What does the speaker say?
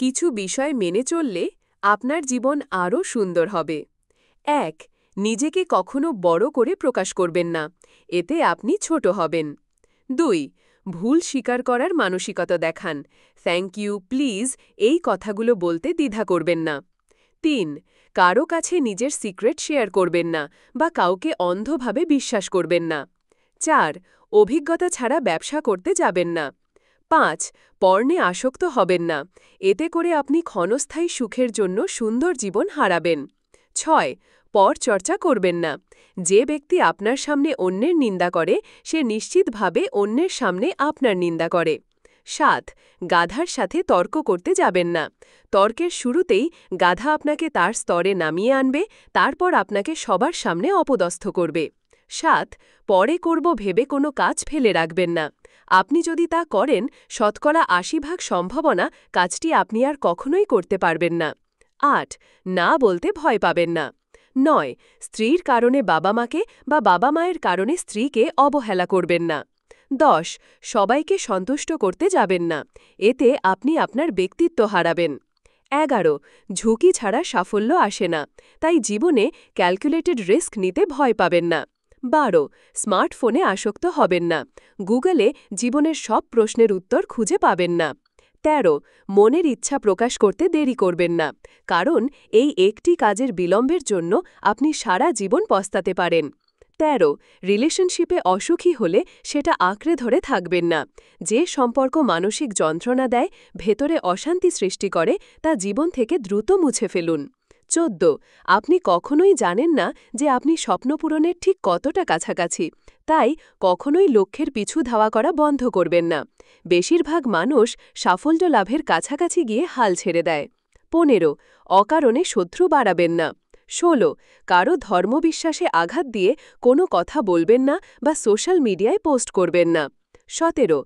কিছু বিষয় মেনে চললে আপনার জীবন আরও সুন্দর হবে। ১. নিজেকে কখনো বড় করে প্রকাশ করবেন না, এতে আপনি ছোট হবেন। ২. ভুল স্বীকার করার মানসিকতা দেখান, থ্যাংক ইউ, প্লিজ এই কথাগুলো বলতে দ্বিধা করবেন না। ৩. কারো কাছে নিজের সিক্রেট শেয়ার করবেন না বা কাউকে অন্ধভাবে বিশ্বাস করবেন না। ৪. অভিজ্ঞতা ছাড়া ব্যবসা করতে যাবেন না। ৫. পর্নে আসক্ত হবেন না, এতে করে আপনি ক্ষণস্থায়ী সুখের জন্য সুন্দর জীবন হারাবেন। ৬. পরচর্চা করবেন না, যে ব্যক্তি আপনার সামনে অন্যের নিন্দা করে সে নিশ্চিতভাবে অন্যের সামনে আপনার নিন্দা করে। ৭. গাধার সাথে তর্ক করতে যাবেন না, তর্কের শুরুতেই গাধা আপনাকে তার স্তরে নামিয়ে আনবে, তারপর আপনাকে সবার সামনে অপদস্থ করবে। ৭. পরে করব ভেবে কোনো কাজ ফেলে রাখবেন না, আপনি যদি তা করেন ৮০% সম্ভাবনা কাজটি আপনি আর কখনোই করতে পারবেন না। ৮. না বলতে ভয় পাবেন না। ৯. স্ত্রীর কারণে বাবা মাকে বা বাবা মায়ের কারণে স্ত্রীকে অবহেলা করবেন না। ১০. সবাইকে সন্তুষ্ট করতে যাবেন না, এতে আপনি আপনার ব্যক্তিত্ব হারাবেন। ১১. ঝুঁকি ছাড়া সাফল্য আসে না, তাই জীবনে ক্যালকুলেটেড রিস্ক নিতে ভয় পাবেন না। ১২. স্মার্টফোনে আসক্ত হবেন না, গুগলে জীবনের সব প্রশ্নের উত্তর খুঁজে পাবেন না। ১৩. মনের ইচ্ছা প্রকাশ করতে দেরি করবেন না, কারণ এই একটি কাজের বিলম্বের জন্য আপনি সারা জীবন পস্তাতে পারেন। ১৩. রিলেশনশিপে অসুখী হলে সেটা আঁকড়ে ধরে থাকবেন না, যে সম্পর্ক মানসিক যন্ত্রণা দেয়, ভেতরে অশান্তি সৃষ্টি করে, তা জীবন থেকে দ্রুত মুছে ফেলুন। ১৪. আপনি কখনোই জানেন না যে আপনি স্বপ্ন পূরণের ঠিক কতটা কাছাকাছি, তাই কখনোই লক্ষ্যের পিছু ধাওয়া করা বন্ধ করবেন না। বেশিরভাগ মানুষ সাফল্য লাভের কাছাকাছি গিয়ে হাল ছেড়ে দেয়। ১৫. অকারণে শত্রু বাড়াবেন না। ১৬. কারো ধর্মবিশ্বাসে আঘাত দিয়ে কোনো কথা বলবেন না বা সোশ্যাল মিডিয়ায় পোস্ট করবেন না। ১৭.